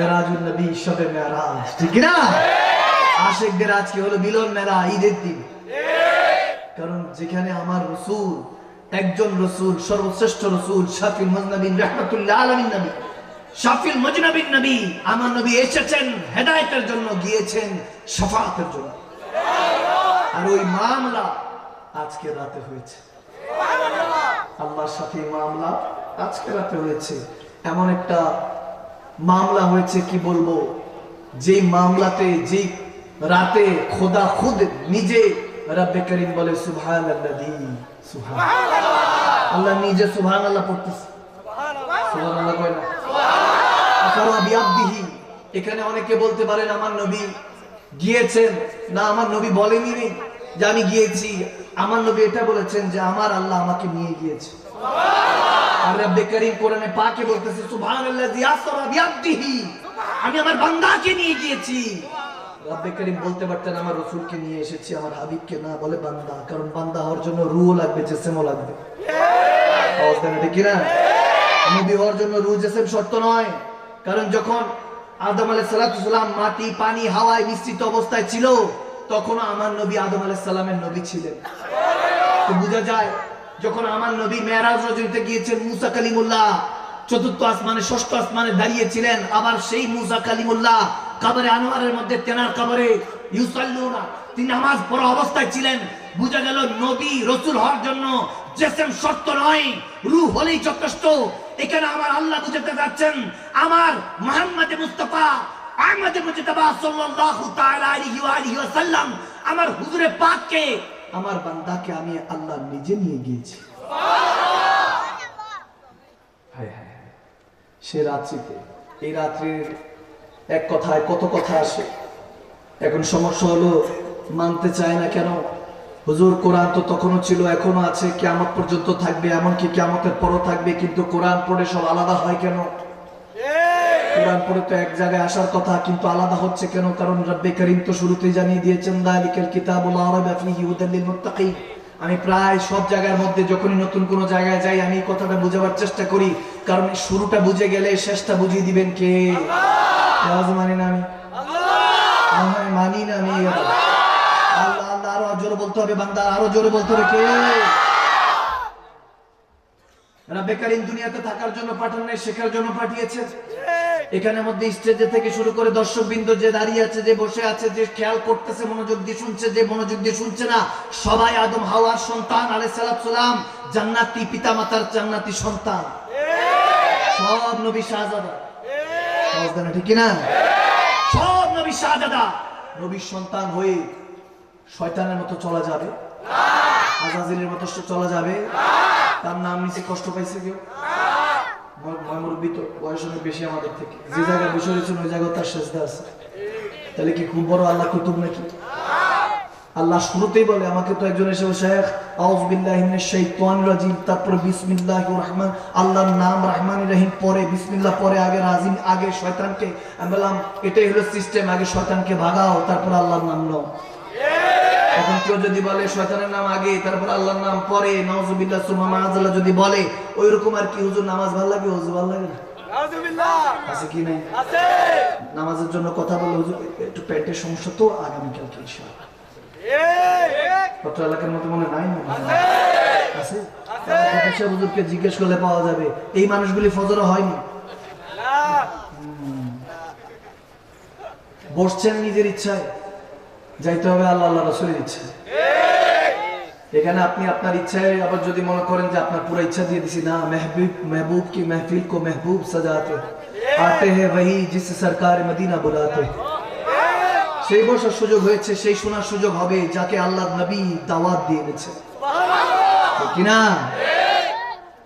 মেরাজুন নবী, শবে মেরাজ, ঠিক না? আশিকদের আজকে হলো মিলন মেলা, ঈদের দিন। কারণ যেখানে আমার রাসূল, একজন রাসূল, সর্বশ্রেষ্ঠ রাসূল, শাফিউল মুজনাবিন, রাহমাতুল্লিল আলামিন নবী, শাফিউল মুজনাবিন নবী, আমার নবী এসেছেন হেদায়েতের জন্য, গিয়েছেন শাফাআতের জন্য। আর ওই মামলা আজকে রাতে হয়েছে, আল্লাহর সাথে মামলা আজকে রাতে হয়েছে। এমন একটা মামলা হয়েছে কি বলবো, যে মামলাতে, যে রাতে খোদা খুদ নিজে রব্বে করিম বলে সুবহানাল্লাযী, সুবহানাল্লাহ, আল্লাহ নিজে সুবহানাল্লাহ পড়তেছে, সুবহানাল্লাহ কয় না, আকারা বিআবদিহি। এখানে অনেকে বলতে পারেন আমার নবী গিয়েছেন, না আমার নবী বলেনি যে আমি গিয়েছি, আমার নবী এটা বলেছেন যে আমার আল্লাহ আমাকে নিয়ে গিয়েছে। আর রব্বে করিম কোরআনে পাকে বলতেছে সুবহানাল্লাযী আসরা বিআবদিহি, আমি আমার বান্দাকে নিয়ে গিয়েছি। রব্বে করিম বলতে পারতেন আমার রাসূলকে নিয়ে এসেছি, আমার হাবিবকে না বলে বান্দা, কারণ বান্দা হওয়ার জন্য রূহ লাগবে, জিসমও লাগবে। আওয়াজ দেন ঠিক না? নবী হওয়ার জন্য রূহ জিসম শর্ত নয়। কারণ যখন আদম আলাইহিস সালাম মাটি, পানি, হাওয়ায় মিশ্রিত অবস্থায় ছিল, তখন আমার নবী আদম আলাইহিস সালামের নবী ছিলেন। তো বোঝা যায় যখন আমার নবী মেরাজ রজনীতে গিয়েছেন, মুসা কালিমুল্লাহ চতুর্থ আসমানে, ষষ্ঠ আসমানে দাঁড়িয়েছিলেন। আবার সেই মুসা কালিমুল্লাহ কবরে আনোয়ারের মধ্যে, তেনার কবরে ইউসাল্লুনা, তিনি নামাজ পড়া অবস্থায় ছিলেন। বোঝা গেল নবী রাসূল হওয়ার জন্য জিসম শর্ত নয়, রূহ হলেই যথেষ্ট। এখানে আমার আল্লাহ বুঝাতে যাচ্ছেন আমার মুহাম্মদ মুস্তাফা আহমদ মুজতবা সাল্লাল্লাহু তাআলা আলাইহি ওয়া আলিহি ওয়াসাল্লাম, আমার হুজুরে পাককে, আমার বান্দাকে আমি আল্লাহ নিজে নিয়ে গিয়েছি। সে রাত্রিতে, এই রাত্রির এক কথায় কত কথা আসে। এখন সমস্যা হলো মানতে চায় না কেন? হুজুর কোরআন তো তখনও ছিল, এখনো আছে, কিয়ামত পর্যন্ত থাকবে, এমনকি কিয়ামতের পরও থাকবে, কিন্তু কোরআন পড়ে সব আলাদা হয় কেন? কোরআন পড়ে তো এক জায়গায় আসার কথা, কিন্তু আলাদা হচ্ছে কেন? কারণ রব্বে করিম তো শুরুতেই জানিয়ে দিয়েছেন যালিকাল কিতাবু লা রাইবা ফীহি হুদাল লিল মুত্তাকিন। আমি প্রায় সব জায়গার মধ্যে যখনই নতুন কোনো জায়গায় যাই, আমি এই কথাটা বোঝাবার চেষ্টা করি, কারণ শুরুটা বুঝে গেলে শেষটা বুঝিয়ে দিবেন কে? আওয়াজ মানি না আমি, মানি না আমি। আল্লাহ আল্লাহ, আরো জোরে বলতে হবে বান্দা, আরো জোরে বলতে হবে কে? রব্বে করিম দুনিয়াতে থাকার জন্য পাঠান নাই, শেখার জন্য পাঠিয়েছে। এখানে মধ্যে স্টেজে থেকে শুরু করে দর্শকবৃন্দ যে দাঁড়িয়ে আছে, যে বসে আছে, যে খেয়াল করতেছে, মনোযোগ দিয়ে শুনছে, যে মনোযোগ দিয়ে শুনছে না, সবাই আদম হাওয়ার সন্তান আলাইহিস সালাম, জান্নাতি পিতা মাতার জান্নাতি সন্তান, সব নবী শাহজাদা। ঠিক না? সব নবী শাহজাদা। নবীর সন্তান হয়ে শয়তানের মতো চলা যাবে? আজাজিলের মতো চলা যাবে? তার নাম নিচে কষ্ট পাইছে কেউ? মুরব্বী তো বয়স অনেক বেশি আমাদের থেকে, যে জায়গায় বসে রয়েছেন ওই জায়গায় তার সেজদা আছে। তাহলে কি খুব বড় আল্লাহ কুতুব নাকি? আল্লাহ শুরুতেই বলে, আমাকে তো একজন এসে শেখ আউযু বিল্লাহি মিনাশ শাইতানির রাজিম, তারপর বিসমিল্লাহির রহমান, আল্লাহর নাম রহমানির রহিম পরে বিসমিল্লাহ পরে আগে রাজিম, আগে শয়তানকে। আমি বললাম এটাই হলো সিস্টেম, আগে শয়তানকে ভাগাও, তারপর আল্লাহর নাম নাও। এখন কেউ যদি বলে শয়তানের নাম আগে তারপর আল্লাহর নাম পরে, নাউযুবিল্লাহ সুম্মা মাআযাল্লাহ যদি বলে, ওইরকম আর কি হুজুর নামাজ ভালো লাগে? হুজুর ভালো লাগে না? নাউযুবিল্লাহ আছে কি নাই? আছে। নামাজের জন্য কথা বলে হুজুর একটু পেটের সমস্যা তো, আগামী কালকে ইনশাআল্লাহ। কত এলাকার মধ্যে মনে নাই? আছে। আছে। হুজুরকে জিজ্ঞেস করলে পাওয়া যাবে। এই মানুষগুলি ফজর হয়নি, বসছেন নিজের ইচ্ছায়, যাইতে হবে আল্লাহ আল্লাহ রাসূলের ইচ্ছা। এখানে আপনি আপনার ইচ্ছায় আবার যদি মনে করেন যে আপনার পুরো ইচ্ছা দিয়ে দিছি, না, महबूब की महफिल को महबूब सजाते आते हैं वही जिस सरकार मदीना बुलाते। সেই বসার সুযোগ হয়েছে, সেই শোনার সুযোগ হবে যাকে আল্লাহর নবী দাওয়াত দিয়ে এনেছে, ঠিক না?